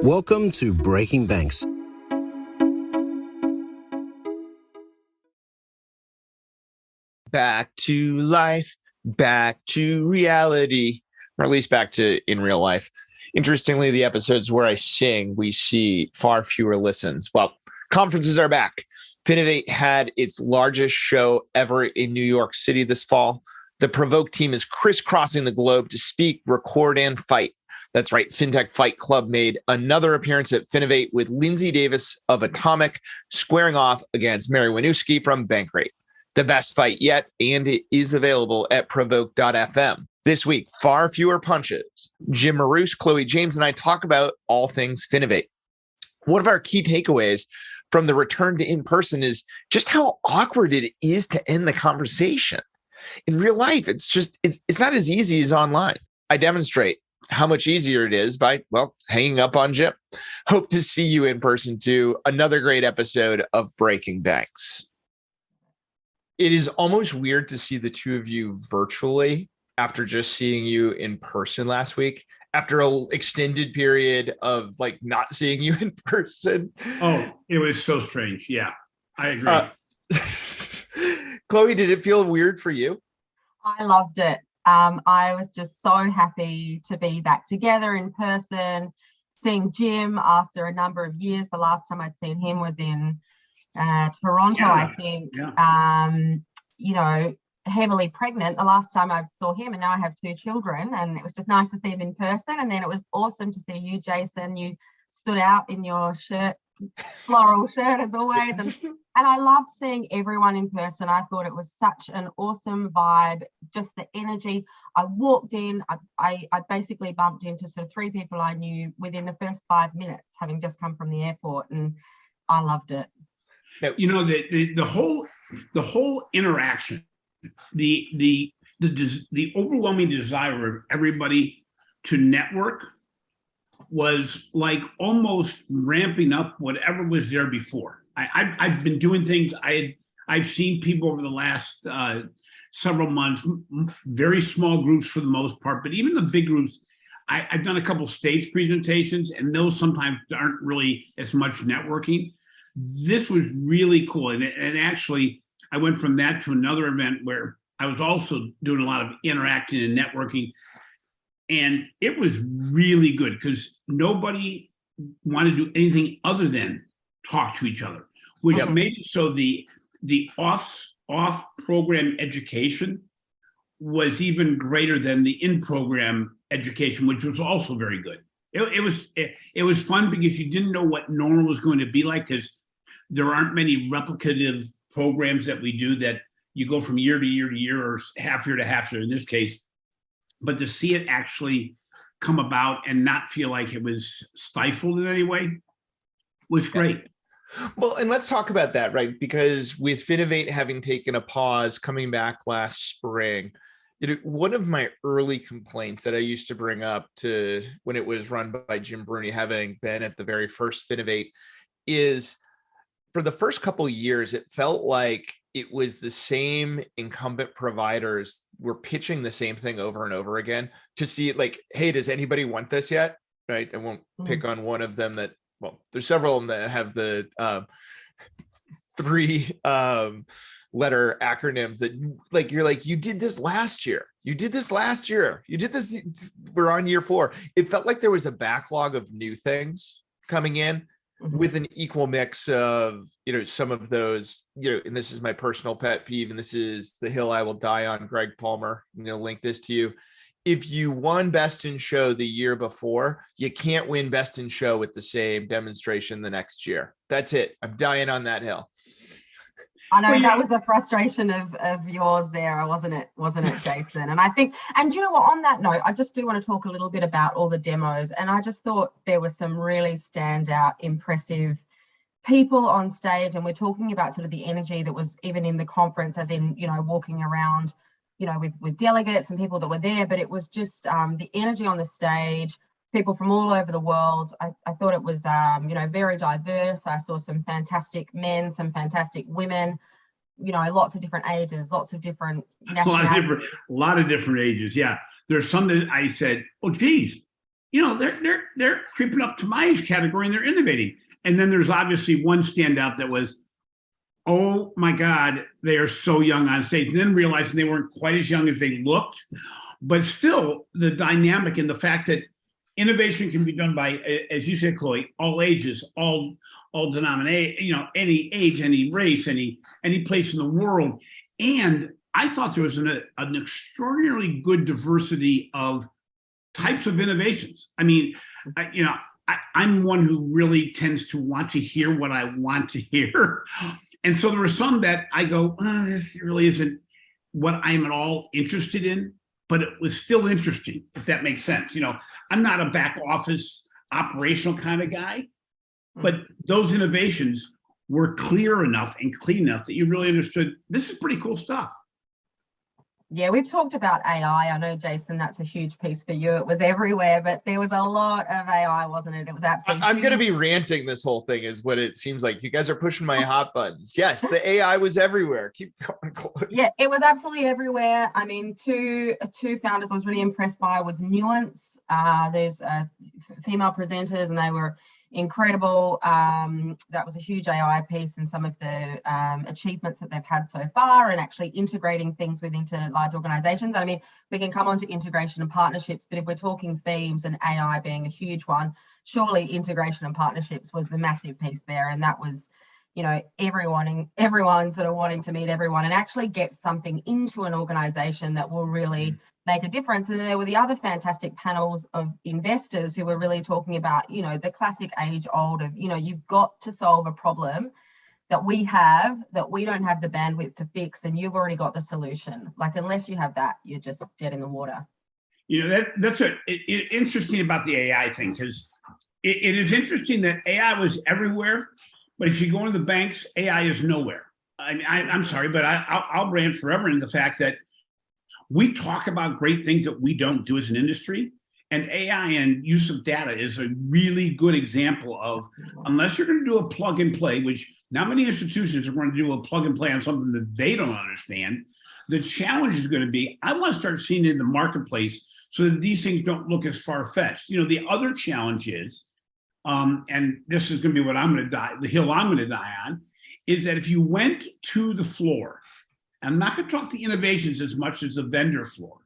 Welcome to Breaking Banks. Back to life, back to reality, or at least back to in real life. Interestingly, the episodes where I sing, we see far fewer listens. Well, conferences are back. Finovate had its largest show ever in New York City this fall. The Provoke team is crisscrossing the globe to speak, record, and fight. That's right. Fintech Fight Club made another appearance at Finovate with Lindsay Davis of Atomic squaring off against Mary Wisniewski from Bankrate. The best fight yet, and it is available at provoke.fm. This week, far fewer punches. Jim Marous, Chloe James, and I talk about all things Finovate. One of our key takeaways from the return to in-person is just how awkward it is to end the conversation. In real life, it's not as easy as online. I demonstrate how much easier it is by, hanging up on Jim. Hope to see you in person too. Another great episode of Breaking Banks. It is almost weird to see the two of you virtually after just seeing you in person last week, after an extended period of not seeing you in person. Oh, it was so strange. Yeah, I agree. Chloe, did it feel weird for you? I loved it. I was just so happy to be back together in person, seeing Jim after a number of years. The last time I'd seen him was in Toronto, I think. Heavily pregnant the last time I saw him, and now I have two children, and it was just nice to see him in person. And then it was awesome to see you, Jason. You stood out in your floral shirt as always, and I loved seeing everyone in person. I thought it was such an awesome vibe, just the energy. I walked in, I basically bumped into sort of three people I knew within the first 5 minutes, having just come from the airport, and I loved it. You know, the whole interaction, the overwhelming desire of everybody to network was like almost ramping up whatever was there before. I've been doing things. I've seen people over the last several months, very small groups for the most part, but even the big groups. I've done a couple stage presentations, and those sometimes aren't really as much networking. This was really cool. And actually, I went from that to another event where I was also doing a lot of interacting and networking. And it was really good because nobody wanted to do anything other than talk to each other, which made it so the off-program education was even greater than the in-program education, which was also very good. It was fun because you didn't know what normal was going to be like, because there aren't many replicative programs that we do that you go from year to year to year, or half year to half year in this case. But to see it actually come about and not feel like it was stifled in any way was great. Well, and let's talk about that, right? Because with Finovate having taken a pause, coming back last spring, one of my early complaints that I used to bring up to when it was run by Jim Bruni, having been at the very first Finovate, is for the first couple of years, it felt like it was the same incumbent providers were pitching the same thing over and over again to see hey, does anybody want this yet? Right. I won't pick on one of them there's several of them that have the three letter acronyms that you did this last year. You did this last year. You did this. We're on year 4. It felt like there was a backlog of new things coming in, with an equal mix of, some of those, and this is my personal pet peeve, and this is the hill I will die on, Greg Palmer. I'm going to link this to you. If you won Best in Show the year before, you can't win Best in Show with the same demonstration the next year. That's it. I'm dying on that hill. I know that was a frustration of yours there, wasn't it, Jason? And I think, and you know what, on that note, I just do want to talk a little bit about all the demos. And I just thought there were some really standout, impressive people on stage. And we're talking about sort of the energy that was even in the conference, as in, walking around, with delegates and people that were there. But it was just the energy on the stage, people from all over the world. I thought it was, very diverse. I saw some fantastic men, some fantastic women, lots of different ages, lots of different nationalities. A lot of different ages. Yeah. There's some that I said, oh, geez, they're creeping up to my age category and they're innovating. And then there's obviously one standout that was, oh my God, they are so young on stage. And then realizing they weren't quite as young as they looked, but still the dynamic and the fact that innovation can be done by, as you said, Chloe, all ages, all denomination, any age, any race, any place in the world. And I thought there was an extraordinarily good diversity of types of innovations. I mean, I'm one who really tends to want to hear what I want to hear. And so there were some that I go, this really isn't what I'm at all interested in, but it was still interesting, if that makes sense. I'm not a back office operational kind of guy, but those innovations were clear enough and clean enough that you really understood this is pretty cool stuff. Yeah, we've talked about AI. I know, Jason, that's a huge piece for you. It was everywhere, but there was a lot of AI, wasn't it? It was absolutely. I'm going to be ranting this whole thing is what it seems like. You guys are pushing my hot buttons. Yes, the AI was everywhere. Keep going, Chloe. Yeah, it was absolutely everywhere. I mean, two founders I was really impressed by was Nuance. There's female presenters, and they were incredible. That was a huge AI piece and some of the achievements that they've had so far, and actually integrating things into large organizations. I mean, we can come on to integration and partnerships, but if we're talking themes and AI being a huge one, surely integration and partnerships was the massive piece there. And that was, everyone sort of wanting to meet everyone and actually get something into an organization that will really make a difference. And there were the other fantastic panels of investors who were really talking about, the classic age old of, you've got to solve a problem that we don't have the bandwidth to fix, and you've already got the solution. Like, unless you have that, you're just dead in the water. That's interesting about the AI thing, because it is interesting that AI was everywhere, but if you go into the banks, AI is nowhere. I'm sorry, but I'll rant forever in the fact that we talk about great things that we don't do as an industry, and AI and use of data is a really good example of, unless you're going to do a plug and play, which not many institutions are going to do a plug and play on something that they don't understand, the challenge is going to be, I want to start seeing it in the marketplace so that these things don't look as far-fetched. The other challenge is, and this is going to be the hill I'm going to die on, is that if you went to the floor, I'm not going to talk the innovations as much as the vendor floor,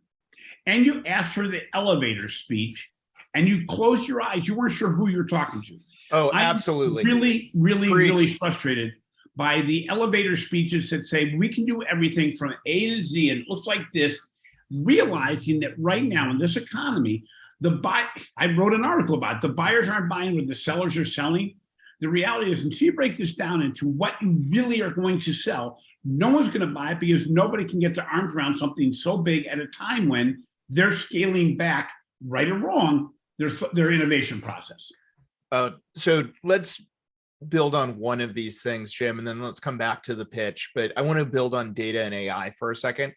and you asked for the elevator speech, and you closed your eyes, you weren't sure who you're talking to. Oh, absolutely. Really frustrated by the elevator speeches that say, we can do everything from A to Z, and it looks like this, realizing that right now in this economy, I wrote an article about it, the buyers aren't buying what the sellers are selling. The reality is, until you break this down into what you really are going to sell, no one's going to buy it, because nobody can get their arms around something so big at a time when they're scaling back, right or wrong, their innovation process. So let's build on one of these things, Jim, and then let's come back to the pitch. But I want to build on data and AI for a second.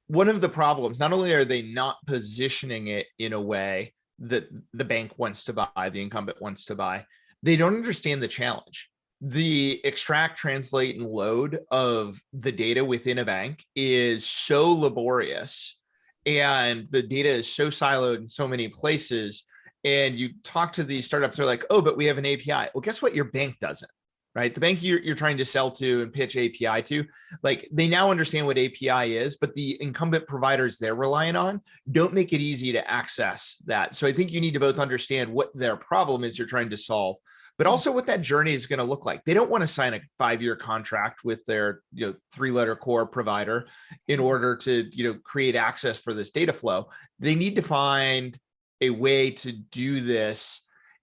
One of the problems, not only are they not positioning it in a way that the bank wants to buy, the incumbent wants to buy, they don't understand the challenge. The extract, translate, and load of the data within a bank is so laborious, and the data is so siloed in so many places. And you talk to these startups, they're like, oh, but we have an API. Well, guess what? Your bank doesn't, right? The bank you're trying to sell to and pitch API to, like, they now understand what API is, but the incumbent providers they're relying on don't make it easy to access that. So I think you need to both understand what their problem is you're trying to solve, but also what that journey is going to look like. They don't want to sign a 5-year contract with their 3-letter core provider in order to create access for this data flow. They need to find a way to do this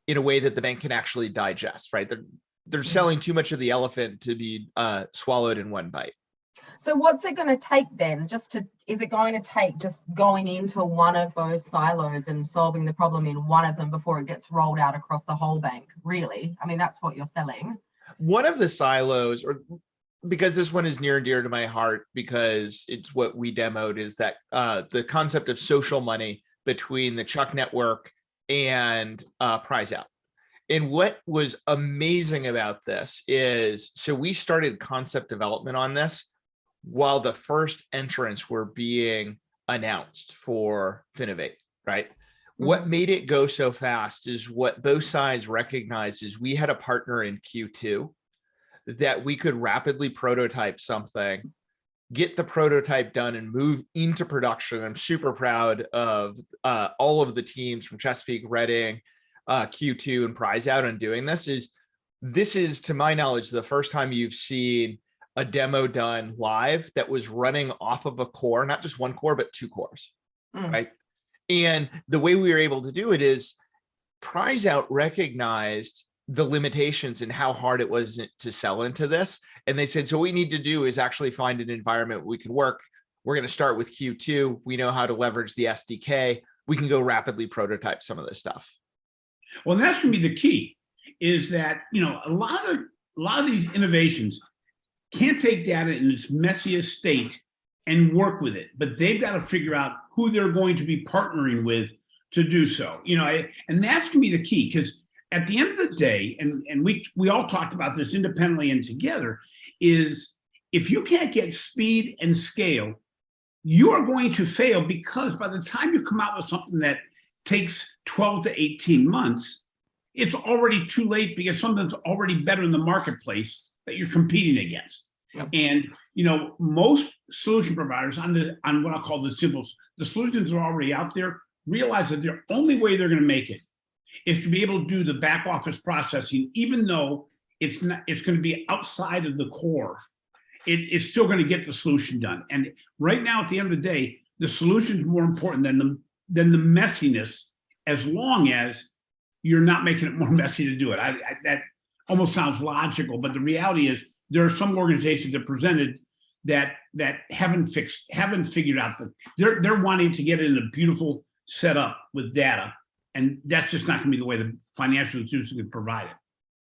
in a way that the bank can actually digest, right? They're selling too much of the elephant to be swallowed in one bite. So what's it going to take then? Is it going to take just going into one of those silos and solving the problem in one of them before it gets rolled out across the whole bank? Really? I mean, that's what you're selling. One of the silos, or because this one is near and dear to my heart, because it's what we demoed, is that the concept of social money between the Chuck network and Prize Out. And what was amazing about this is, so we started concept development on this while the first entrants were being announced for Finovate, right? What made it go so fast is what both sides recognized is we had a partner in Q2 that we could rapidly prototype something, get the prototype done and move into production. I'm super proud of all of the teams from Chesapeake, Reading, Q2 and Prize Out on doing this. This is, to my knowledge, the first time you've seen a demo done live that was running off of a core, not just one core, but two cores, right? And the way we were able to do it is Prize Out recognized the limitations and how hard it was to sell into this. And they said, so what we need to do is actually find an environment we can work. We're going to start with Q2. We know how to leverage the SDK. We can go rapidly prototype some of this stuff. Well, that's going to be the key, is that, you know, a lot of these innovations can't take data in its messiest state and work with it, but they've got to figure out who they're going to be partnering with to do so. You know, and that's going to be the key, because at the end of the day, and we all talked about this independently and together, is if you can't get speed and scale, you are going to fail, because by the time you come out with something that takes 12 to 18 months, it's already too late, because something's already better in the marketplace that you're competing against. Yep. And you know, most solution providers on what I'll call the solutions are already out there, realize that the only way they're going to make it is to be able to do the back office processing, even though it's going to be outside of the core. It's still going to get the solution done. And right now, at the end of the day, the solution is more important than the messiness, as long as you're not making it more messy to do it. That almost sounds logical, but the reality is there are some organizations that presented that haven't figured out that they're wanting to get it in a beautiful setup with data, and that's just not going to be the way the financial institution can provide it.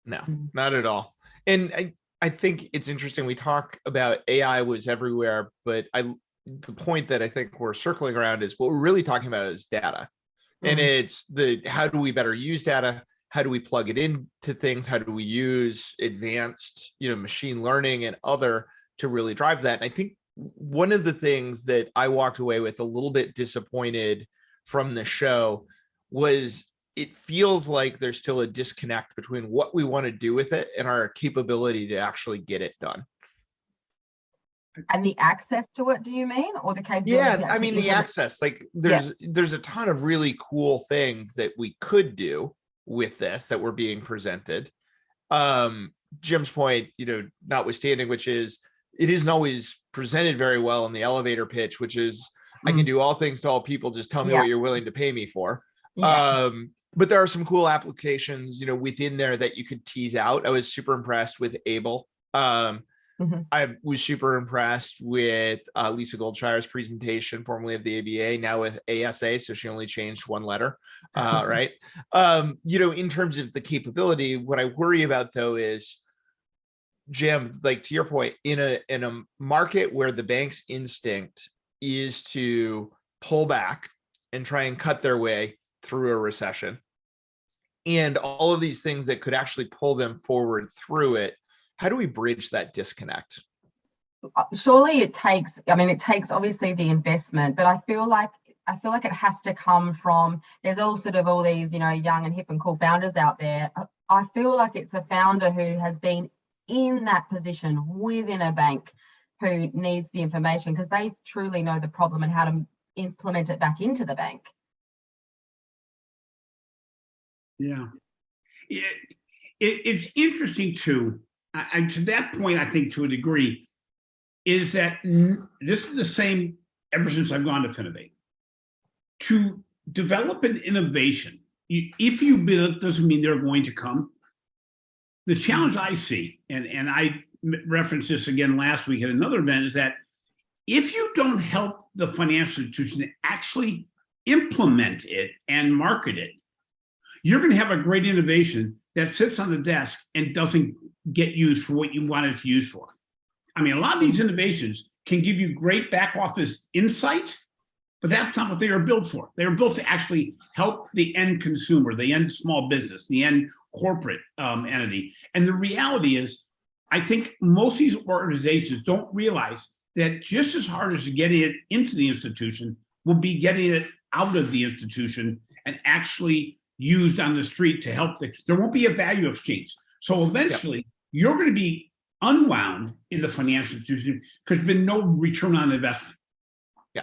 No, not at all. And I think it's interesting. We talk about AI was everywhere, but the point that I think we're circling around is what we're really talking about is data. And it's how do we better use data? How do we plug it into things? How do we use advanced, machine learning and other to really drive that? And I think one of the things that I walked away with a little bit disappointed from the show was it feels like there's still a disconnect between what we want to do with it and our capability to actually get it done. And the access to it, do you mean? Or the capability? Yeah, I mean, the access, like there's a ton of really cool things that we could do with this that were being presented. Jim's point, notwithstanding, which is it isn't always presented very well in the elevator pitch, which is I can do all things to all people, just tell me what you're willing to pay me for. But there are some cool applications, within there that you could tease out. I was super impressed with Able. I was super impressed with Lisa Goldshire's presentation, formerly of the ABA, now with ASA. So she only changed one letter, right? In terms of the capability, what I worry about though is, Jim, like to your point, in a market where the bank's instinct is to pull back and try and cut their way through a recession, and all of these things that could actually pull them forward through it, how do we bridge that disconnect? Surely it takes obviously the investment, but I feel like it has to come from, there's all these, young and hip and cool founders out there. I feel like it's a founder who has been in that position within a bank who needs the information, because they truly know the problem and how to implement it back into the bank. Yeah. It's interesting too. To that point, I think to a degree, is that this is the same ever since I've gone to Finovate. To develop an innovation, if you bid it, doesn't mean they're going to come. The challenge I see, and I referenced this again last week at another event, is that if you don't help the financial institution actually implement it and market it, you're going to have a great innovation that sits on the desk and doesn't get used for what you want it to use for. I mean, a lot of these innovations can give you great back office insight, but that's not what they are built for. They are built to actually help the end consumer, the end small business, the end corporate entity. And the reality is, I think most of these organizations don't realize that just as hard as getting it into the institution will be getting it out of the institution and actually used on the street to help there won't be a value exchange. So eventually you're going to be unwound in the financial institution because there's been no return on investment. Yeah.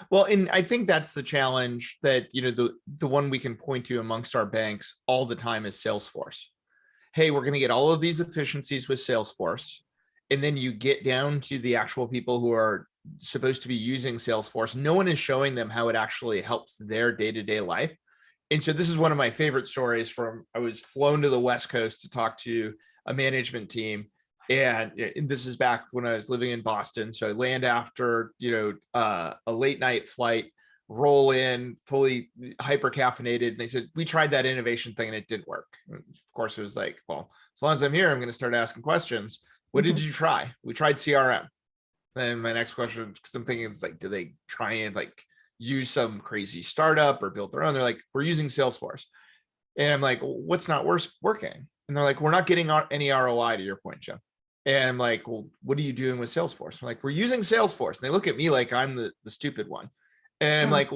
Well, and I think that's the challenge that, the one we can point to amongst our banks all the time is Salesforce. Hey, we're going to get all of these efficiencies with Salesforce. And then you get down to the actual people who are supposed to be using Salesforce. No one is showing them how it actually helps their day-to-day life. And so this is one of my favorite stories I was flown to the West Coast to talk to a management team. And this is back when I was living in Boston. So I land after, a late night flight, roll in fully hyper caffeinated. And they said, we tried that innovation thing and it didn't work. And of course, it was like, well, as long as I'm here, I'm going to start asking questions. What did you try? We tried CRM. And my next question, because I'm thinking it's like, do they try and use some crazy startup or build their own? They're like, we're using Salesforce. And I'm like, what's not working? And they're like, we're not getting any ROI, to your point, Jim. And I'm like, well, what are you doing with Salesforce? I'm like, we're using Salesforce. And they look at me like I'm the stupid one. And I'm like,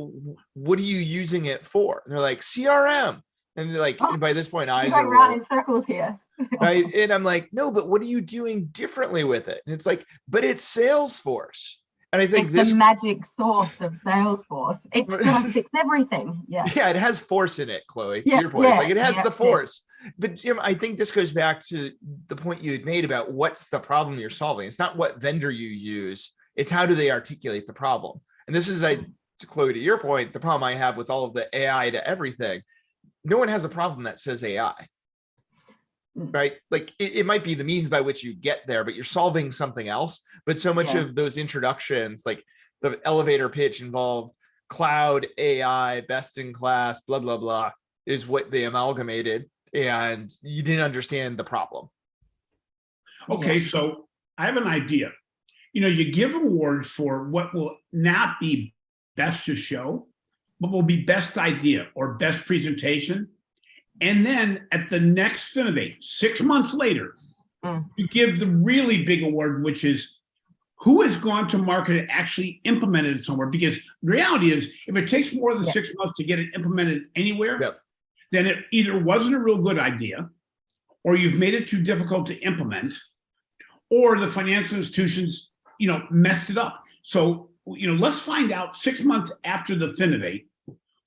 what are you using it for? And they're like, CRM. And they're like, by this point, eyes are around in circles here. Right. And I'm like, no, but what are you doing differently with it? And it's like, but it's Salesforce. And I think it's the magic sauce of Salesforce. It's going to fix everything. Yeah. Yeah, it has force in it, Chloe. To your point, it's like it has the force. But Jim, I think this goes back to the point you had made about what's the problem you're solving. It's not what vendor you use. It's how do they articulate the problem. And this is, Chloe, to your point, the problem I have with all of the AI to everything. No one has a problem that says AI. Right? Like it might be the means by which you get there, but you're solving something else. But so much of those introductions, like the elevator pitch involved cloud, AI, best in class, blah, blah, blah, is what they amalgamated. And you didn't understand the problem. Okay, so I have an idea. You give awards for what will not be best to show, but will be best idea or best presentation. And then at the next Finovate, 6 months later, you give the really big award, which is who has gone to market and actually implemented it somewhere. Because the reality is, if it takes more than 6 months to get it implemented anywhere, then it either wasn't a real good idea, or you've made it too difficult to implement, or the financial institutions, messed it up. So, let's find out 6 months after the Finovate,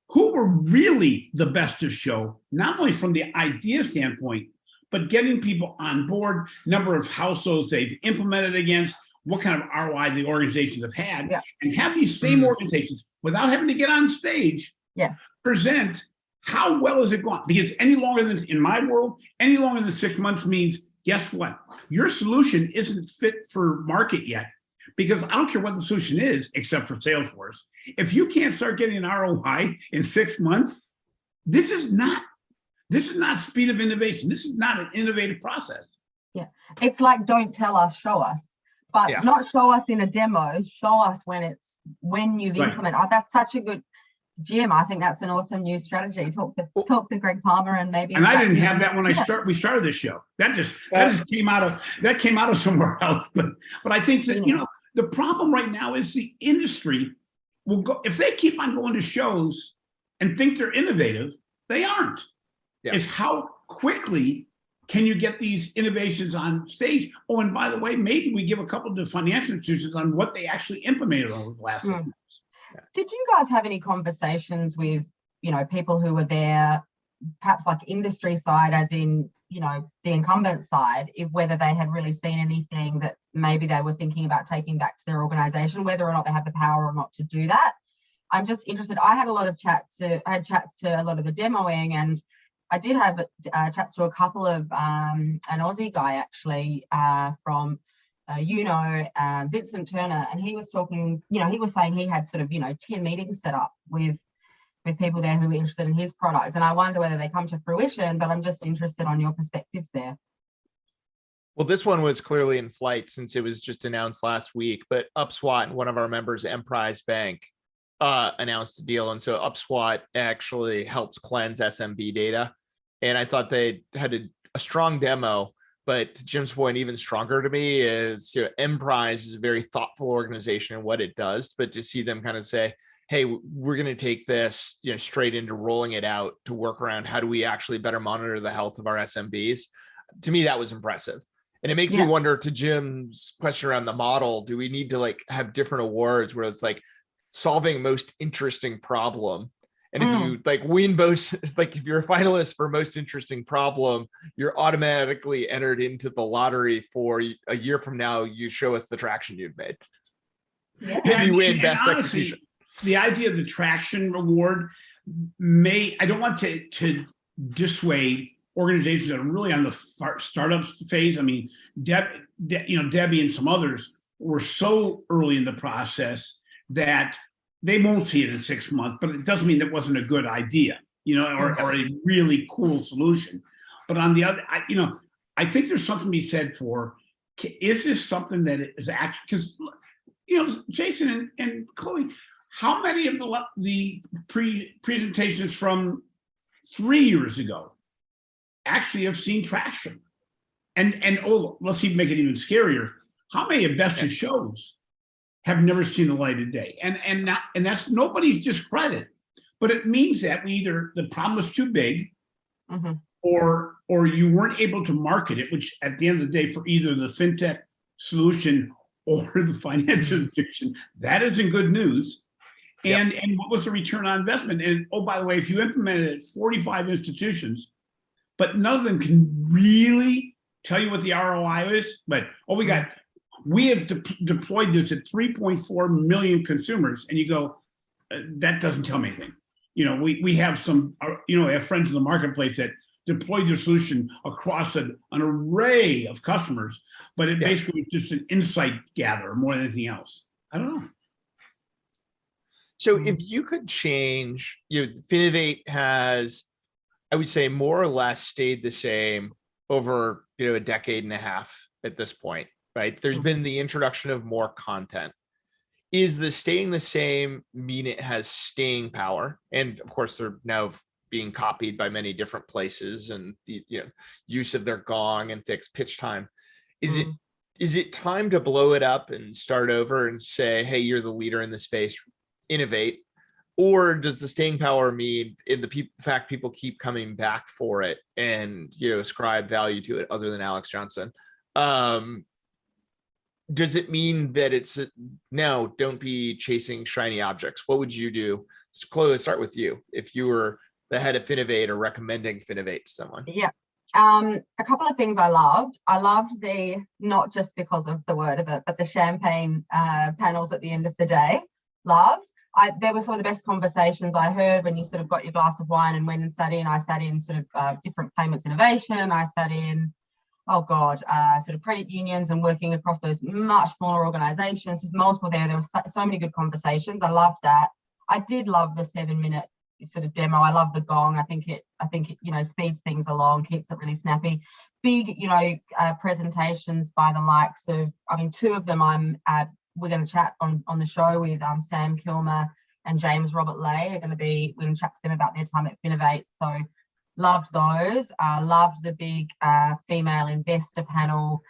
who were really the best to show, not only from the idea standpoint, but getting people on board, number of households they've implemented against, what kind of ROI the organizations have had, and have these same organizations, without having to get on stage, present how well has it gone? Because any longer than, in my world, any longer than 6 months means, guess what? Your solution isn't fit for market yet. Because I don't care what the solution is, except for Salesforce. If you can't start getting an ROI in 6 months, this is not speed of innovation. This is not an innovative process. Yeah, it's like don't tell us, show us, but not show us in a demo. Show us when you've implemented. Oh, that's such a good, Jim. I think that's an awesome new strategy. Talk to Greg Palmer and maybe. And I didn't have that when we started this show. That just came out of somewhere else. But I think that the problem right now is the industry will go, if they keep on going to shows and think they're innovative, they aren't. It's how quickly can you get these innovations on stage? Oh, and by the way, maybe we give a couple to financial institutions on what they actually implemented over the last 6 months. Did you guys have any conversations with, people who were there, perhaps like industry side, as in, the incumbent side, whether they had really seen anything that maybe they were thinking about taking back to their organization, whether or not they have the power or not to do that? I'm just interested. I had chats to a lot of the demoing, and I did have chats to a couple of an Aussie guy actually from Vincent Turner, and he was talking, he was saying he had sort of 10 meetings set up with people there who were interested in his products, and I wonder whether they come to fruition, but I'm just interested on your perspectives there. Well, this one was clearly in flight since it was just announced last week, but UpSwat, one of our members, Emprise Bank, announced a deal. And so UpSwat actually helps cleanse SMB data. And I thought they had a strong demo, but to Jim's point, even stronger to me is Emprise is a very thoughtful organization in what it does, but to see them kind of say, hey, we're going to take this, straight into rolling it out to work around how do we actually better monitor the health of our SMBs. To me, that was impressive. And it makes me wonder, to Jim's question around the model, do we need to like have different awards where it's like solving most interesting problem? And if you like win both, like if you're a finalist for most interesting problem, you're automatically entered into the lottery for a year from now. You show us the traction you've made. Yeah. If you win And best honestly, execution. The idea of the traction reward I don't want to dissuade organizations that are really on the startup phase. I mean, Debbie and some others were so early in the process that they won't see it in 6 months, but it doesn't mean that wasn't a good idea, or a really cool solution. But on the other, I think there's something to be said for, is this something that is actually, because, Jason and Chloe, how many of the presentations from 3 years ago actually have seen traction? And let's even make it even scarier. How many of Best's shows have never seen the light of day? And that's nobody's discredit, but it means that either the problem was too big, or you weren't able to market it, which at the end of the day, for either the fintech solution or the financial institution, that isn't good news. And what was the return on investment? And oh, by the way, if you implemented it at 45 institutions, but none of them can really tell you what the ROI is, but we have deployed this at 3.4 million consumers, and you go, that doesn't tell me anything. We have some, I have friends in the marketplace that deployed their solution across an array of customers, but it basically was just an insight gather more than anything else. I don't know. So if you could change, Finovate has, I would say, more or less stayed the same over, a decade and a half at this point, right? There's been the introduction of more content. Is the staying the same mean it has staying power? And of course, they're now being copied by many different places, and the use of their gong and fixed pitch time. Is it time to blow it up and start over and say, hey, you're the leader in the space, innovate? Or does the staying power mean in the fact people keep coming back for it and ascribe value to it other than Alex Johnson? Does it mean that it's no, don't be chasing shiny objects? What would you do? Chloe, let's start with you. If you were the head of Finovate or recommending Finovate to someone. Yeah. A couple of things I loved. I loved the, not just because of the word of it, but the champagne panels at the end of the day. Loved. There were some of the best conversations I heard when you sort of got your glass of wine and went and sat in. I sat in sort of different payments innovation. I sat in, sort of credit unions and working across those much smaller organizations. There's multiple there. There was so many good conversations. I loved that. I did love the 7-minute sort of demo. I love the gong. I think it speeds things along, keeps it really snappy. Big, presentations by the likes of, two of them we're going to chat on the show with Sam Kilmer and James Robert Lay. We're going to chat to them about the Atomic Finovate. So loved those. Loved the big female investor panel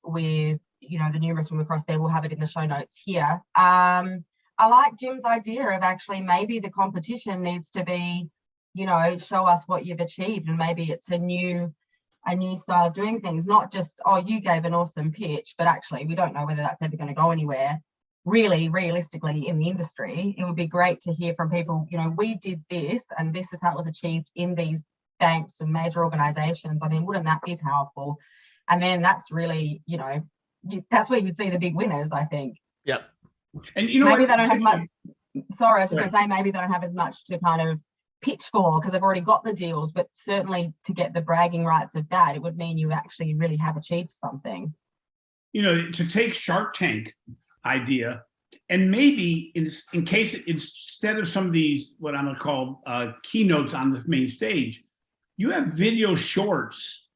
with, the numerous women across there. We'll have it in the show notes here. I like Jim's idea of actually maybe the competition needs to be, show us what you've achieved, and maybe it's a new style of doing things, not just, you gave an awesome pitch, but actually we don't know whether that's ever going to go anywhere. Really, realistically, in the industry, it would be great to hear from people, we did this and this is how it was achieved in these banks and major organizations. Wouldn't that be powerful? And then that's really, that's where you'd see the big winners, I think. Yep. And maybe they don't have much. Sorry, I was going to say maybe they don't have as much to kind of pitch for because they've already got the deals, but certainly to get the bragging rights of that, it would mean you actually really have achieved something. To take Shark Tank idea and maybe in case instead of some of these what I'm going to call keynotes on the main stage, you have video shorts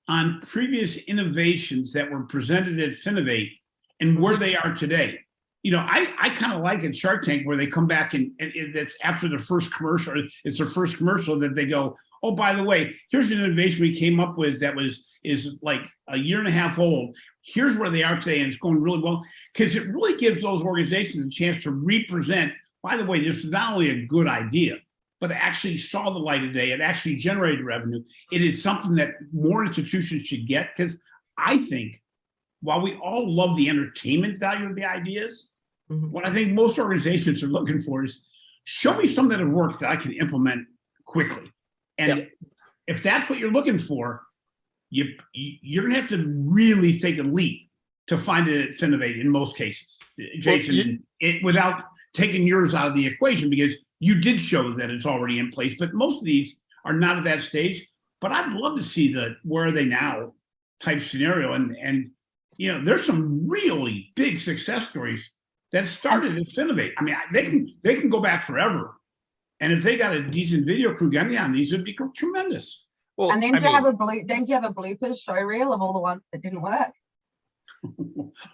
on previous innovations that were presented at Finovate and where they are today. I kind of like it Shark Tank where they come back and it's after the first commercial. It's their first commercial that they go, oh, by the way, here's an innovation we came up with that is like a year and a half old. Here's where they are today, and it's going really well because it really gives those organizations a chance to represent by the way, this is not only a good idea, but it actually saw the light of day. It actually generated revenue. It is something that more institutions should get, because I think while we all love the entertainment value of the ideas, what I think most organizations are looking for is, show me something that works that I can implement quickly. And if that's what you're looking for, you're going to have to really take a leap to find a Finovate in most cases, Jason, without taking yours out of the equation, because you did show that it's already in place. But most of these are not at that stage. But I'd love to see the where are they now type scenario. And you know, there's some really big success stories that started at Finovate. I mean, they can go back forever. And if they got a decent video crew getting on these, it'd be tremendous. Well, and then do you have a bloopers show reel of all the ones that didn't work?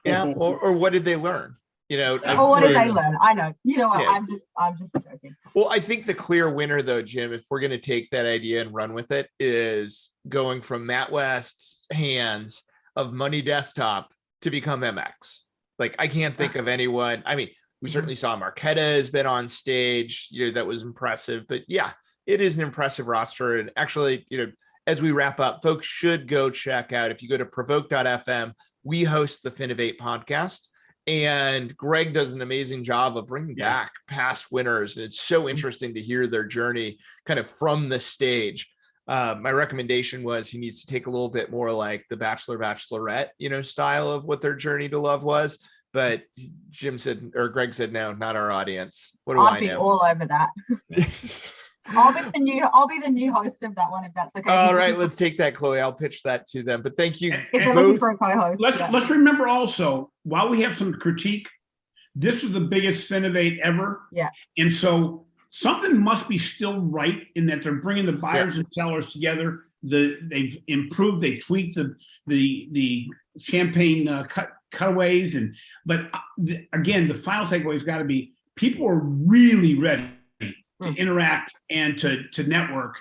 Yeah, or what did they learn? You know, or what did they learn? I know. You know what? Yeah. I'm just joking. Well, I think the clear winner, though, Jim, if we're going to take that idea and run with it, is going from Matt West's hands of Money Desktop to become MX. Like, I can't think of anyone. I mean, we certainly saw Marquetta has been on stage. You know, that was impressive. But yeah, it is an impressive roster. And actually, you know, as we wrap up, folks should go check out. If you go to provoke.fm, we host the Finovate podcast. And Greg does an amazing job of bringing back past winners. And it's so interesting to hear their journey kind of from the stage. My recommendation was he needs to take a little bit more like the Bachelor, Bachelorette, you know, style of what their journey to love was. But Jim said, or Greg said, no, not our audience. What do I know? I'll be all over that. I'll be the new host of that one, if that's okay. All right, let's take that, Chloe. I'll pitch that to them. But thank you. If they're looking for a co-host. Let's remember also, while we have some critique, this is the biggest Finovate ever. Yeah. And so something must be still right in that they're bringing the buyers and sellers together. They've improved, they tweaked the champagne cutaways, but again, the final takeaway has got to be people are really ready to interact and to network,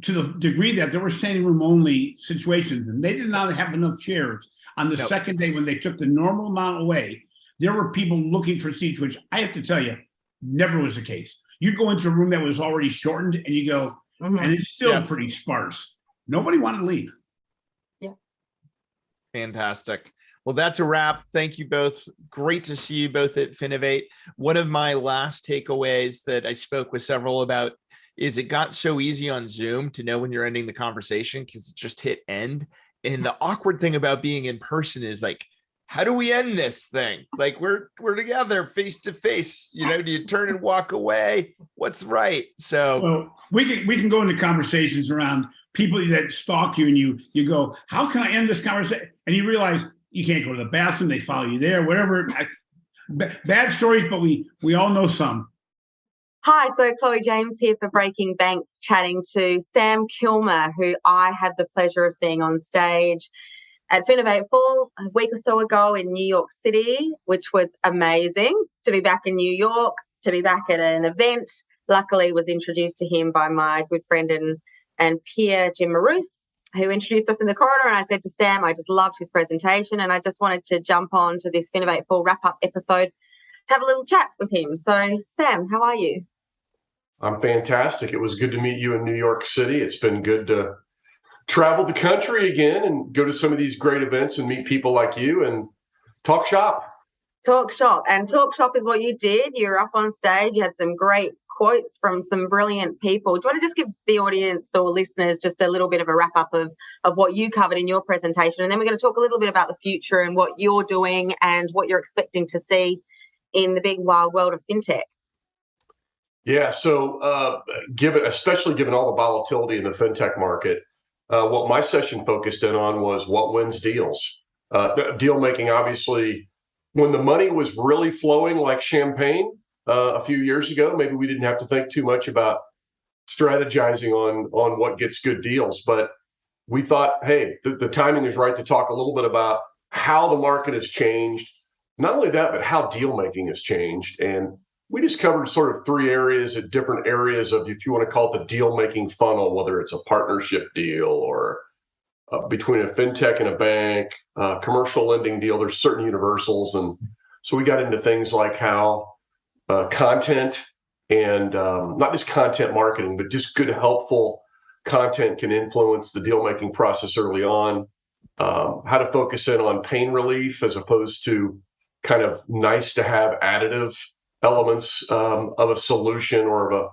to the degree that there were standing room only situations, and they did not have enough chairs on the second day when they took the normal amount away. There were people looking for seats, which I have to tell you, never was the case. You'd go into a room that was already shortened and you go, and it's still pretty sparse. Nobody wanted to leave. Yeah. Fantastic. Well, that's a wrap. Thank you both. Great to see you both at Finovate. One of my last takeaways that I spoke with several about is it got so easy on Zoom to know when you're ending the conversation because it just hit end. And the awkward thing about being in person is like, how do we end this thing? Like we're together face to face, you know, do you turn and walk away? What's right? So well, we can go into conversations around people that stalk you and you go, how can I end this conversation? And you realize you can't go to the bathroom. They follow you there, whatever. Bad stories, but we all know some. Hi, so Chloe James here for Breaking Banks, chatting to Sam Kilmer, who I had the pleasure of seeing on stage at Finovate a week or so ago in New York City, which was amazing to be back in New York, to be back at an event. Luckily, was introduced to him by my good friend and peer, Jim Marous, who introduced us in the corridor. And I said to Sam, I just loved his presentation and I just wanted to jump on to this Finovate Fall wrap-up episode to have a little chat with him. So, Sam, how are you? I'm fantastic. It was good to meet you in New York City. It's been good to travel the country again and go to some of these great events and meet people like you and talk shop. Talk shop. And talk shop is what you did. You were up on stage. You had some great quotes from some brilliant people. Do you want to just give the audience or listeners just a little bit of a wrap up of what you covered in your presentation? And then we're going to talk a little bit about the future and what you're doing and what you're expecting to see in the big wild world of fintech. Yeah, so especially given all the volatility in the fintech market, what my session focused in on was what wins deals. Deal making, obviously, when the money was really flowing like champagne a few years ago, maybe we didn't have to think too much about strategizing on what gets good deals. But we thought, hey, the timing is right to talk a little bit about how the market has changed. Not only that, but how deal making has changed. And we just covered sort of three areas at different areas of, if you want to call it the deal making funnel, whether it's a partnership deal or between a fintech and a bank, commercial lending deal. There's certain universals. And so we got into things like how content and not just content marketing, but just good, helpful content can influence the deal making process early on. How to focus in on pain relief as opposed to kind of nice to have additive elements of a solution or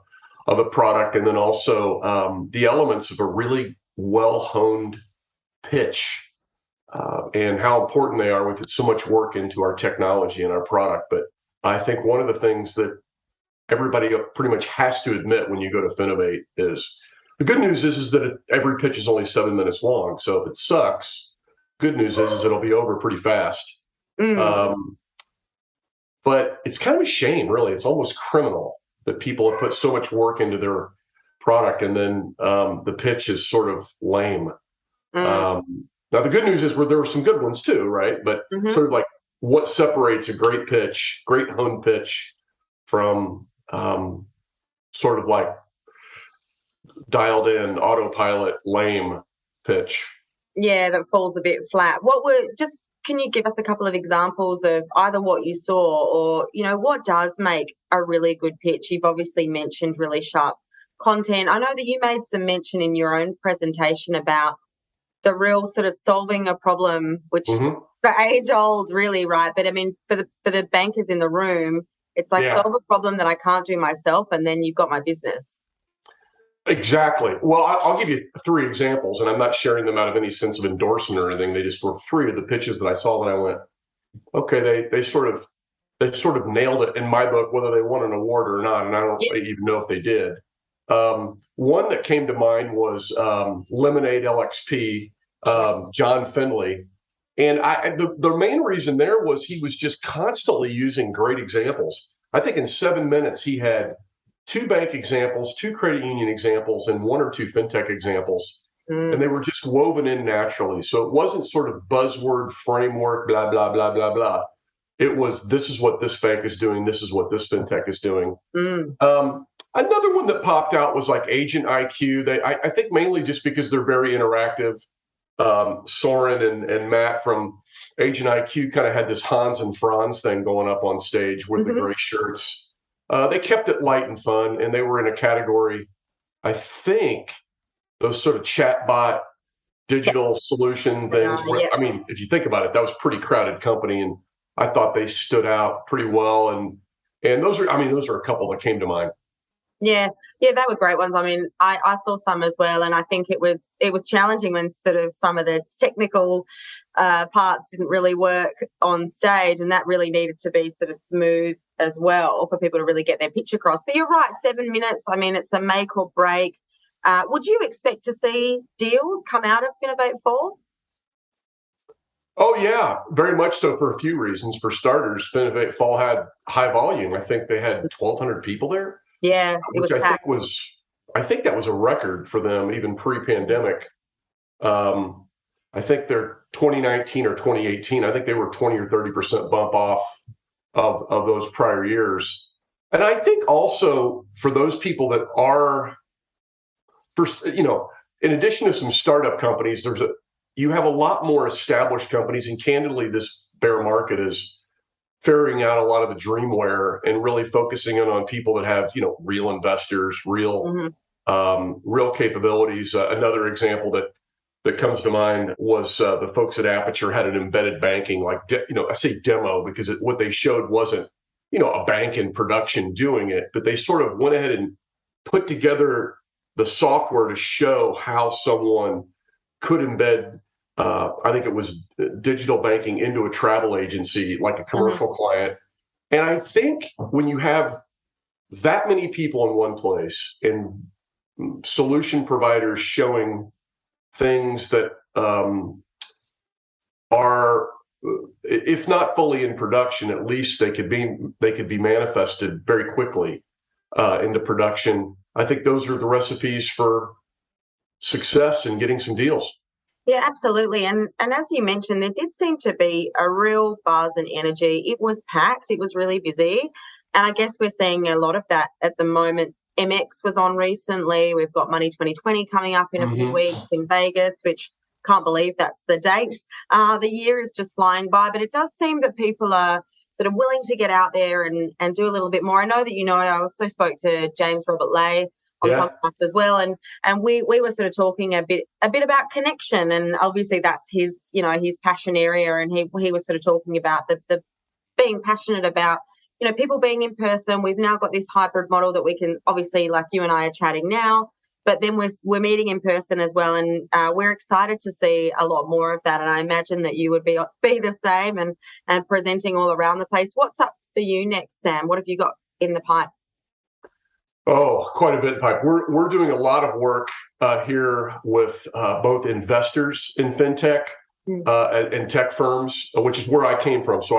of a product, and then also the elements of a really well-honed pitch and how important they are. We put so much work into our technology and our product, but I think one of the things that everybody pretty much has to admit when you go to Finovate is the good news is that every pitch is only 7 minutes long. So if it sucks, good news is it'll be over pretty fast. But it's kind of a shame, really. It's almost criminal that people have put so much work into their product and then the pitch is sort of lame. Now, the good news is there were some good ones too, right? But sort of like what separates a great pitch, great honed pitch from sort of like dialed in autopilot lame pitch? Yeah, that falls a bit flat. Can you give us a couple of examples of either what you saw or, what does make a really good pitch? You've obviously mentioned really sharp content. I know that you made some mention in your own presentation about the real sort of solving a problem, which for age old, really, right? But I mean, for the bankers in the room, it's like solve a problem that I can't do myself, and then you've got my business. Exactly. Well, I'll give you 3 examples, and I'm not sharing them out of any sense of endorsement or anything. They just were 3 of the pitches that I saw that I went, okay, they sort of nailed it in my book, whether they won an award or not, and I don't even know if they did. One that came to mind was Lemonade LXP, John Finley. And the main reason there was he was just constantly using great examples. I think in 7 minutes, he had 2 bank examples, 2 credit union examples, and 1 or 2 fintech examples. And they were just woven in naturally. So it wasn't sort of buzzword framework, blah, blah, blah, blah, blah. It was, this is what this bank is doing. This is what this fintech is doing. Another one that popped out was like Agent IQ. I think mainly just because they're very interactive. Soren and Matt from Agent IQ kind of had this Hans and Franz thing going up on stage with the gray shirts. They kept it light and fun, and they were in a category, I think, those sort of chatbot digital solution things. I mean, if you think about it, that was a pretty crowded company, and I thought they stood out pretty well. And those are a couple that came to mind. Yeah, they were great ones. I mean, I saw some as well, and I think it was challenging when sort of some of the technical parts didn't really work on stage, and that really needed to be sort of smooth as well for people to really get their pitch across. But you're right, 7 minutes. I mean, it's a make or break. Would you expect to see deals come out of Finovate Fall? Oh, yeah, very much so for a few reasons. For starters, Finovate Fall had high volume. I think they had 1,200 people there. Yeah, which I think that was a record for them even pre-pandemic. I think their 2019 or 2018, I think they were 20 or 30% bump off of those prior years. And I think also for those people that are, in addition to some startup companies, you have a lot more established companies, and candidly, this bear market is ferrying out a lot of the dreamware and really focusing in on people that have, real investors, real capabilities. Another example that comes to mind was the folks at Aperture had an embedded banking, I say demo because what they showed wasn't, a bank in production doing it, but they sort of went ahead and put together the software to show how someone could embed I think it was digital banking into a travel agency, like a commercial client. And I think when you have that many people in one place and solution providers showing things that are, if not fully in production, at least they could be manifested very quickly into production. I think those are the recipes for success in getting some deals. Yeah, absolutely. And as you mentioned, there did seem to be a real buzz and energy. It was packed. It was really busy. And I guess we're seeing a lot of that at the moment. MX was on recently. We've got Money 2020 coming up in a few weeks in Vegas, which can't believe that's the date. The year is just flying by. But it does seem that people are sort of willing to get out there and do a little bit more. I know that, I also spoke to James Robert Lay on the podcast as well, and we were sort of talking a bit about connection, and obviously that's his passion area, and he was sort of talking about the being passionate about people being in person. We've now got this hybrid model that we can, obviously, like you and I are chatting now, but then we're meeting in person as well, and we're excited to see a lot more of that. And I imagine that you would be the same and presenting all around the place. What's up for you next, Sam? What have you got in the pipe? Oh, quite a bit in pipe. We're doing a lot of work here with both investors in fintech and tech firms, which is where I came from. So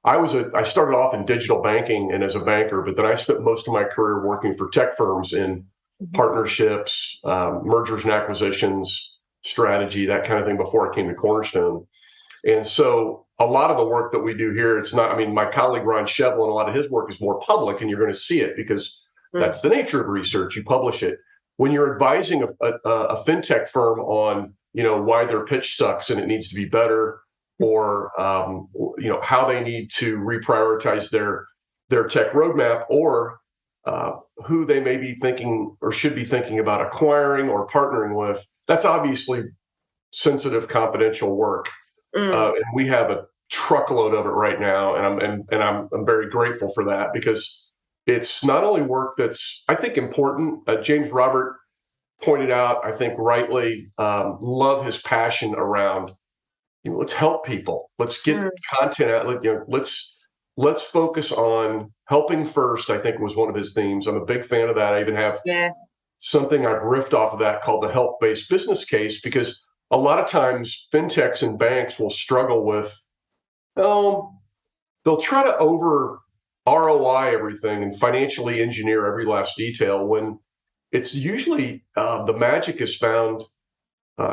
I started off in digital banking and as a banker, but then I spent most of my career working for tech firms in partnerships, mergers and acquisitions, strategy, that kind of thing before I came to Cornerstone. And so a lot of the work that we do here, it's not, my colleague Ron Shevlin, a lot of his work is more public, and you're going to see it because that's the nature of research. You publish it. When you're advising a fintech firm on, why their pitch sucks and it needs to be better, or how they need to reprioritize their tech roadmap, or who they may be thinking or should be thinking about acquiring or partnering with, that's obviously sensitive, confidential work, and we have a truckload of it right now, and I'm very grateful for that, because it's not only work that's, I think, important. James Robert pointed out, I think rightly, love his passion around, let's help people. Let's get content out. Let's focus on helping first, I think was one of his themes. I'm a big fan of that. I even have something I've riffed off of that called the help-based business case, because a lot of times fintechs and banks will struggle with, they'll try to over ROI everything and financially engineer every last detail, when it's usually the magic is found,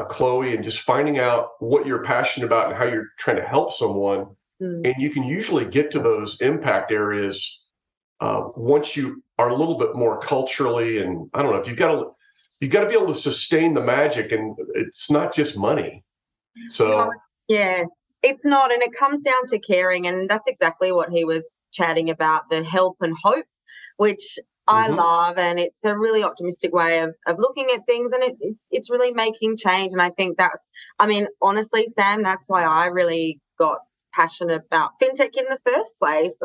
Chloe, and just finding out what you're passionate about and how you're trying to help someone. And you can usually get to those impact areas once you are a little bit more culturally, and I don't know, if you've got to be able to sustain the magic, and it's not just money. So it's not, and it comes down to caring, and that's exactly what he was chatting about, the help and hope, which I love, and it's a really optimistic way of looking at things, and it's really making change. And I think honestly, Sam, that's why I really got passionate about fintech in the first place.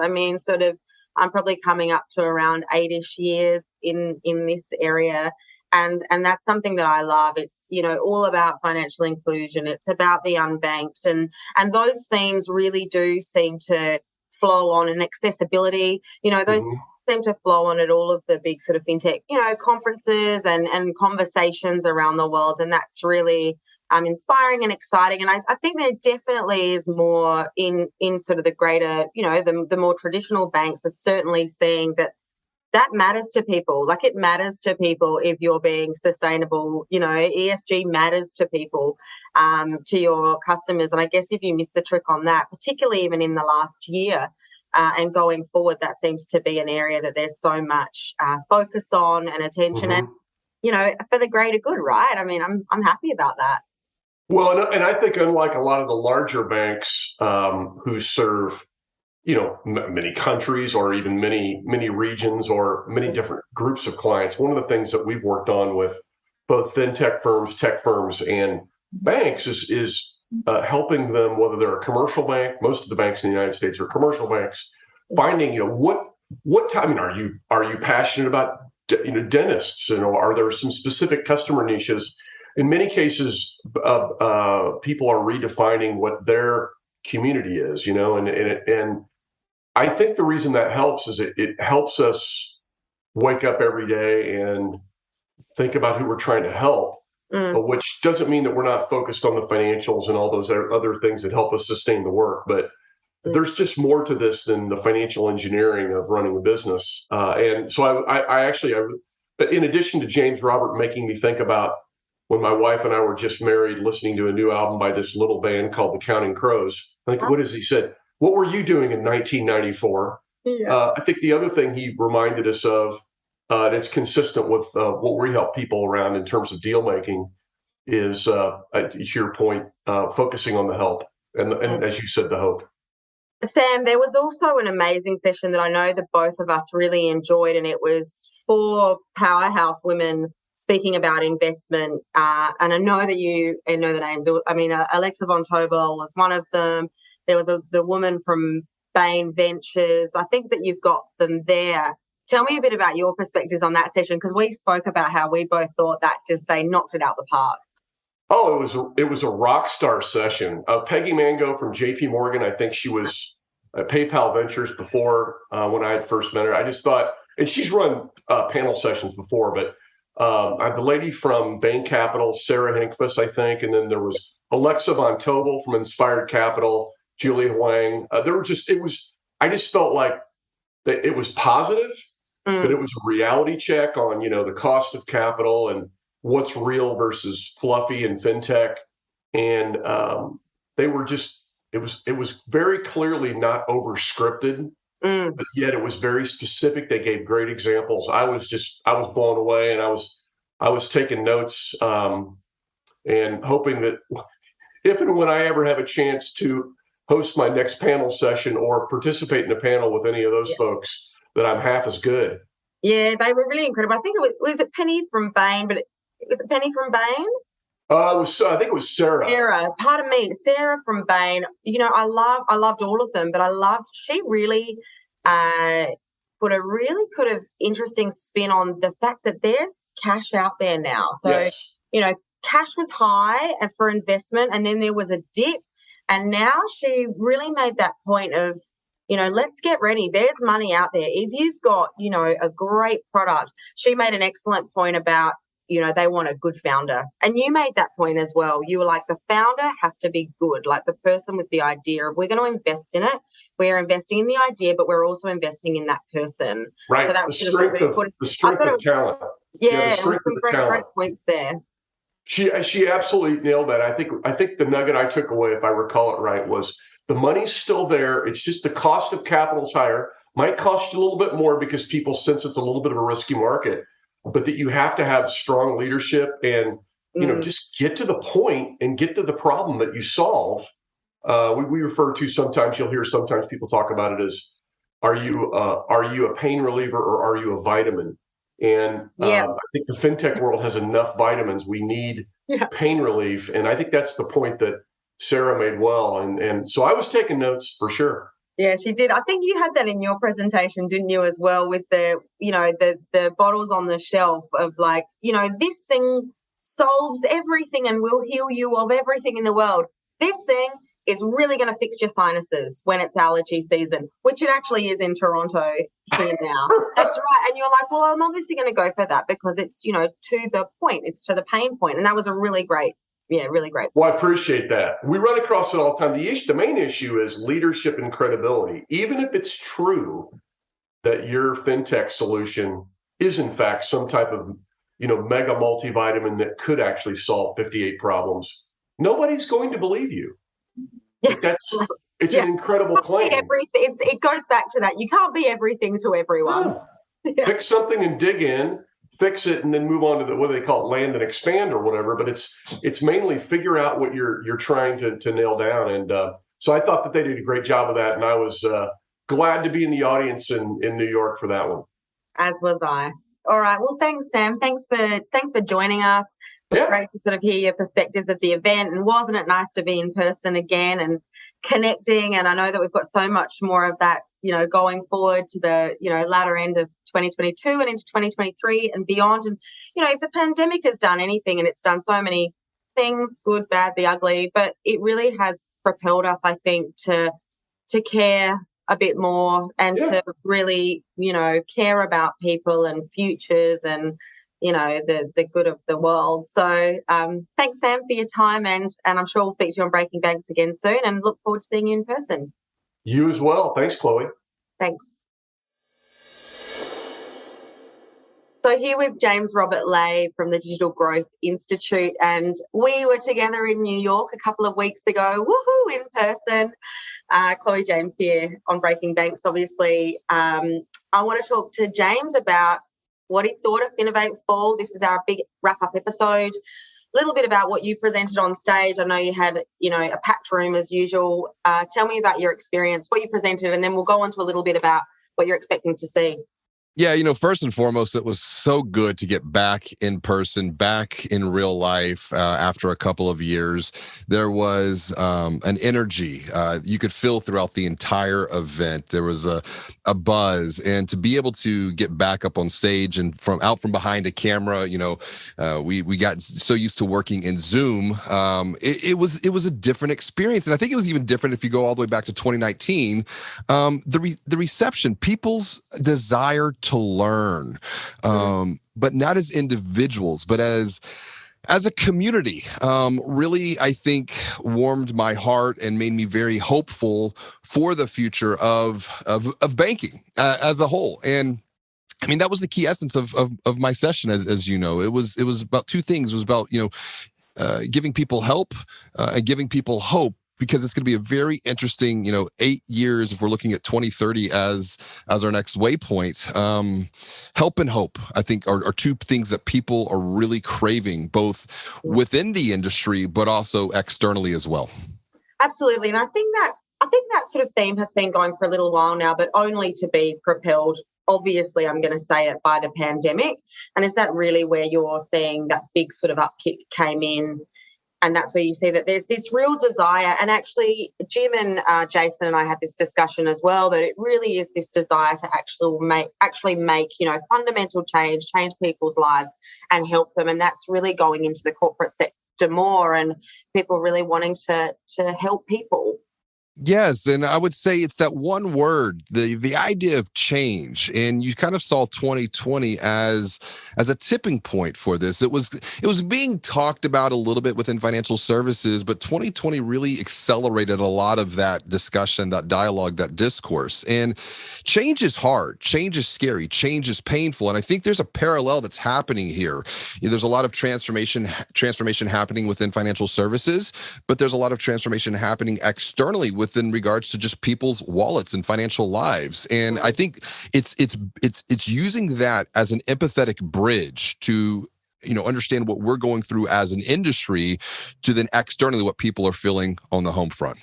I'm probably coming up to around 8-ish years in this area, and that's something that I love. It's all about financial inclusion. It's about the unbanked, and those themes really do seem to flow on, and accessibility. Those seem to flow on at all of the big sort of fintech, conferences and conversations around the world, and that's really inspiring and exciting. And I think there definitely is more in sort of the greater, the more traditional banks are certainly seeing that matters to people. Like, it matters to people if you're being sustainable. ESG matters to people, to your customers. And I guess if you miss the trick on that, particularly even in the last year, and going forward, that seems to be an area that there's so much focus on and attention, and for the greater good, right? I'm happy about that. Well, and I think unlike a lot of the larger banks who serve, many countries or even many regions or many different groups of clients, one of the things that we've worked on with both fintech firms, tech firms, and banks is helping them, whether they're a commercial bank. Most of the banks in the United States are commercial banks. Finding, what time are you passionate about, dentists? Are there some specific customer niches? In many cases, people are redefining what their community is, and I think the reason that helps is it helps us wake up every day and think about who we're trying to help, which doesn't mean that we're not focused on the financials and all those other things that help us sustain the work. But there's just more to this than the financial engineering of running a business. And so I actually, in addition to James Robert making me think about when my wife and I were just married, listening to a new album by this little band called the Counting Crows. I think, what has he said? What were you doing in 1994? I think the other thing he reminded us of, and it's consistent with what we help people around in terms of deal making, is, to your point, focusing on the help and as you said, the hope. Sam, there was also an amazing session that I know that both of us really enjoyed, and it was 4 powerhouse women speaking about investment. And I know that you know the names. I mean, Alexa von Tobel was one of them. There was the woman from Bain Ventures. I think that you've got them there. Tell me a bit about your perspectives on that session, because we spoke about how we both thought that they knocked it out the park. Oh, it was a rock star session. Peggy Mango from JP Morgan, I think she was at PayPal Ventures before when I had first met her. I just thought, and she's run panel sessions before, but the lady from Bain Capital, Sarah Hinkfuss, I think, and then there was Alexa von Tobel from Inspired Capital, Julia Huang. I just felt like that it was positive, but it was a reality check on, the cost of capital and what's real versus fluffy and fintech. And they were just, it was very clearly not over scripted, but yet it was very specific. They gave great examples. I was blown away, and I was taking notes and hoping that if and when I ever have a chance to host my next panel session or participate in a panel with any of those folks, that I'm half as good. Yeah, they were really incredible. I think was it Penny from Bain, but was it Penny from Bain? I think it was Sarah. Sarah, pardon me, Sarah from Bain. I loved all of them, but she really put a really kind of interesting spin on the fact that there's cash out there now. So, yes. Cash was high for investment, and then there was a dip, and now she really made that point of, let's get ready. There's money out there. If you've got, a great product, she made an excellent point about, they want a good founder. And you made that point as well. You were like, the founder has to be good, like the person with the idea of, we're going to invest in it. We're investing in the idea, but we're also investing in that person. Right. So the strength of talent. Yeah, the strength of the talent. Great points there. She absolutely nailed that. I think the nugget I took away, if I recall it right, was the money's still there. It's just the cost of capital is higher. Might cost you a little bit more because people sense it's a little bit of a risky market, but that you have to have strong leadership and, just get to the point and get to the problem that you solve. We refer to, sometimes you'll hear sometimes people talk about it as, are you a pain reliever or are you a vitamin? And I think the fintech world has enough vitamins. We need pain relief. And I think that's the point that Sarah made well. And so I was taking notes for sure. Yeah, she did. I think you had that in your presentation, didn't you, as well, with the bottles on the shelf of like, this thing solves everything and will heal you of everything in the world. This thing is really going to fix your sinuses when it's allergy season, which it actually is in Toronto here now. That's right. And you're like, well, I'm obviously going to go for that because it's, to the point. It's to the pain point. And that was a really great. Well, I appreciate that. We run across it all the time. The main issue is leadership and credibility. Even if it's true that your fintech solution is in fact some type of, mega multivitamin that could actually solve 58 problems, nobody's going to believe you. It's an incredible claim. It goes back to that. You can't be everything to everyone. Yeah. Pick something and dig in, fix it, and then move on to what do they call it, land and expand or whatever. But it's mainly figure out what you're trying to nail down. And so I thought that they did a great job of that, and I was glad to be in the audience in New York for that one. As was I. All right. Well, thanks, Sam. Thanks for joining us. It was great to sort of hear your perspectives of the event, and wasn't it nice to be in person again and connecting? And I know that we've got so much more of that, going forward to the, latter end of 2022 and into 2023 and beyond. And, if the pandemic has done anything, and it's done so many things, good, bad, the ugly, but it really has propelled us, I think, to care a bit more and to really, care about people and futures and, the good of the world. So thanks, Sam, for your time, and I'm sure we'll speak to you on Breaking Banks again soon, and look forward to seeing you in person. You as well. Thanks, Chloe. Thanks. So here with James Robert Lay from the Digital Growth Institute, and we were together in New York a couple of weeks ago, woohoo, in person. Chloe James here on Breaking Banks, obviously. I want to talk to James about what he thought of Finovate Fall. This is our big wrap-up episode. little bit about what you presented on stage. I know you had, a packed room as usual. Tell me about your experience, what you presented, and then we'll go on to a little bit about what you're expecting to see. Yeah, first and foremost, it was so good to get back in person, back in real life after a couple of years. There was an energy you could feel throughout the entire event. There was a buzz, and to be able to get back up on stage and from behind a camera, we got so used to working in Zoom. It was a different experience, and I think it was even different if you go all the way back to 2019. The reception, people's desire to learn, but not as individuals, but as a community, really, I think, warmed my heart and made me very hopeful for the future of banking as a whole. And I mean, that was the key essence of my session, as you know. It was about two things. It was about giving people help and giving people hope, because it's going to be a very interesting, 8 years if we're looking at 2030 as our next waypoint. Help and hope, I think, are two things that people are really craving, both within the industry but also externally as well. Absolutely, and I think that sort of theme has been going for a little while now, but only to be propelled, obviously, I'm going to say it, by the pandemic. And is that really where you're seeing that big sort of upkick came in? And that's where you see that there's this real desire. And actually, Jim and Jason and I had this discussion as well, that it really is this desire to actually make fundamental change people's lives and help them. And that's really going into the corporate sector more, and people really wanting to help people. Yes, and I would say it's that one word, the idea of change. And you kind of saw 2020 as a tipping point for this. It was being talked about a little bit within financial services, but 2020 really accelerated a lot of that discussion, that dialogue, that discourse. And change is hard, change is scary, change is painful. And I think there's a parallel that's happening here. There's a lot of transformation happening within financial services, but there's a lot of transformation happening externally within regards to just people's wallets and financial lives. And I think it's using that as an empathetic bridge to understand what we're going through as an industry, to then externally what people are feeling on the home front.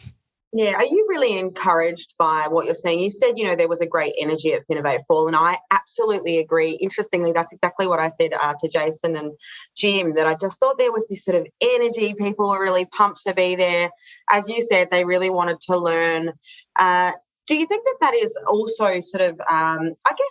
Yeah, are you really encouraged by what you're saying? You said, there was a great energy at Finovate Fall, and I absolutely agree. Interestingly, that's exactly what I said to Jason and Jim, that I just thought there was this sort of energy. People were really pumped to be there. As you said, they really wanted to learn. Do you think that is also sort of,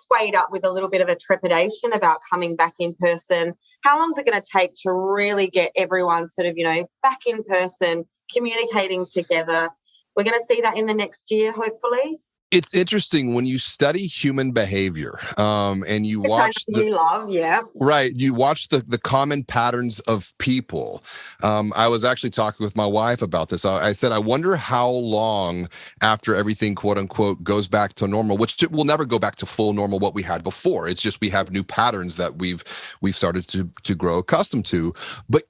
weighed up with a little bit of a trepidation about coming back in person? How long is it going to take to really get everyone sort of, back in person, communicating together? We're going to see that in the next year, hopefully. It's interesting when you study human behavior, and you watch you watch the common patterns of people. I was actually talking with my wife about this. I said, I wonder how long after everything, quote unquote, goes back to normal, which it will never go back to full normal what we had before. It's just we have new patterns that we've started to grow accustomed to. But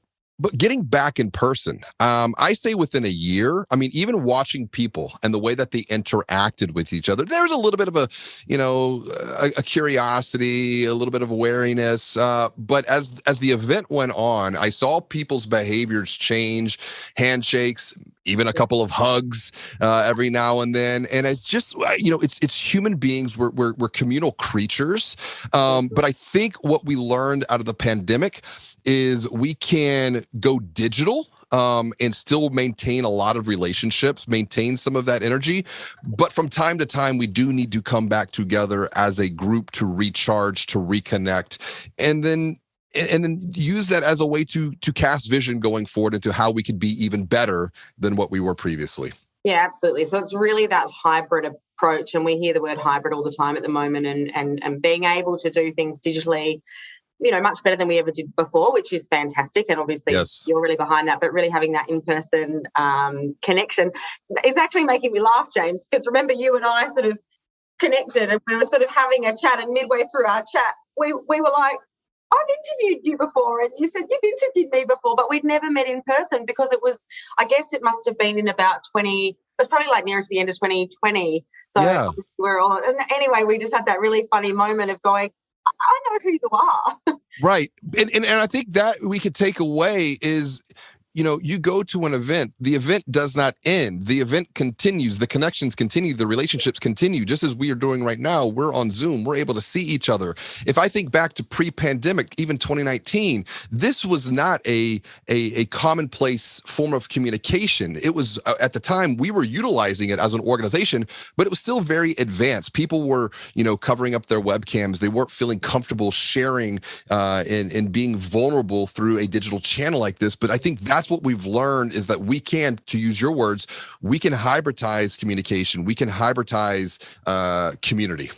getting back in person, I say within a year. I mean, even watching people and the way that they interacted with each other, there's a little bit of a curiosity, a little bit of wariness. But as the event went on, I saw people's behaviors change, handshakes, even a couple of hugs every now and then. And it's just, it's human beings. We're communal creatures. But I think what we learned out of the pandemic is we can go digital and still maintain a lot of relationships, maintain some of that energy. But from time to time, we do need to come back together as a group to recharge, to reconnect, and then use that as a way to cast vision going forward into how we could be even better than what we were previously. Yeah, absolutely. So it's really that hybrid approach, and we hear the word hybrid all the time at the moment, and being able to do things digitally, much better than we ever did before, which is fantastic. And obviously You're really behind that, but really having that in-person connection is actually making me laugh, James, because remember you and I sort of connected and we were sort of having a chat, and midway through our chat, we were like, I've interviewed you before, and you said you've interviewed me before, but we'd never met in person because it was, I guess it must have been in about it was probably like nearest the end of 2020. So we're all, and anyway, we just had that really funny moment of going, I know who you are. Right. And I think that we could take away is, you go to an event, the event does not end. The event continues, the connections continue, the relationships continue. Just as we are doing right now, we're on Zoom, we're able to see each other. If I think back to pre-pandemic, even 2019, this was not a commonplace form of communication. It was, at the time, we were utilizing it as an organization, but it was still very advanced. People were, covering up their webcams. They weren't feeling comfortable sharing and being vulnerable through a digital channel like this. But I think that's what we've learned is that we can, to use your words, we can hybridize communication. We can hybridize community.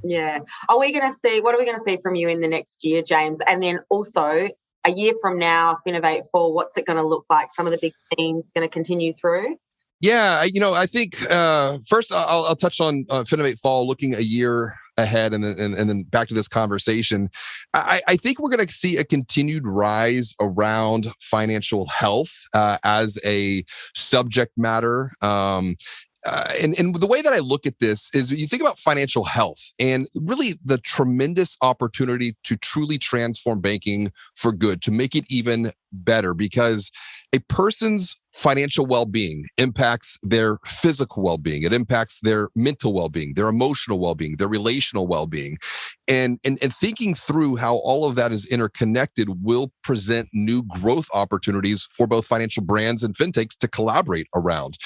Yeah. What are we going to see from you in the next year, James? And then also a year from now, Finovate Fall, what's it going to look like? Some of the big themes going to continue through? Yeah, I think first I'll touch on Finovate Fall, looking a year ahead, and then back to this conversation. I think we're going to see a continued rise around financial health as a subject matter. And the way that I look at this is you think about financial health and really the tremendous opportunity to truly transform banking for good, to make it even better, because a person's financial well-being impacts their physical well-being. It impacts their mental well-being, their emotional well-being, their relational well-being. And thinking through how all of that is interconnected will present new growth opportunities for both financial brands and fintechs to collaborate around.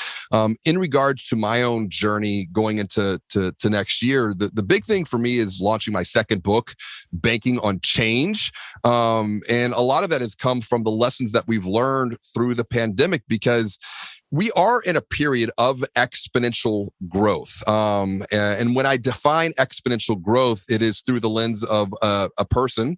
In regards to my own journey going into next year, the big thing for me is launching my second book, Banking on Change. And a lot of that has come from the lessons that we've learned through the pandemic, because we are in a period of exponential growth. And when I define exponential growth, it is through the lens of a person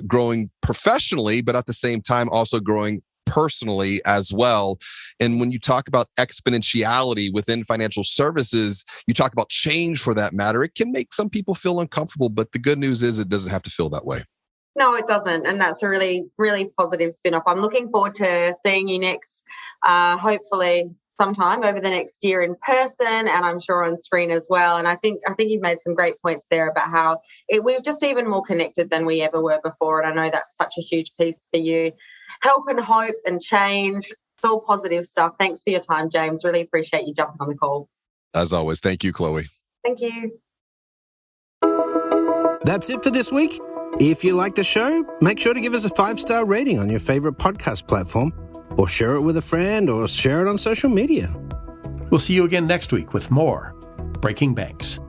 growing professionally, but at the same time also growing personally as well. And when you talk about exponentiality within financial services, you talk about change for that matter, it can make some people feel uncomfortable, but the good news is it doesn't have to feel that way. No, it doesn't. And that's a really, really positive spin-off. I'm looking forward to seeing you next, hopefully sometime over the next year in person, and I'm sure on screen as well. And I think you've made some great points there about how we're just even more connected than we ever were before. And I know that's such a huge piece for you. Help and hope and change. It's all positive stuff. Thanks for your time, James. Really appreciate you jumping on the call. As always. Thank you, Chloe. Thank you. That's it for this week. If you like the show, make sure to give us a 5-star rating on your favorite podcast platform, or share it with a friend, or share it on social media. We'll see you again next week with more Breaking Banks.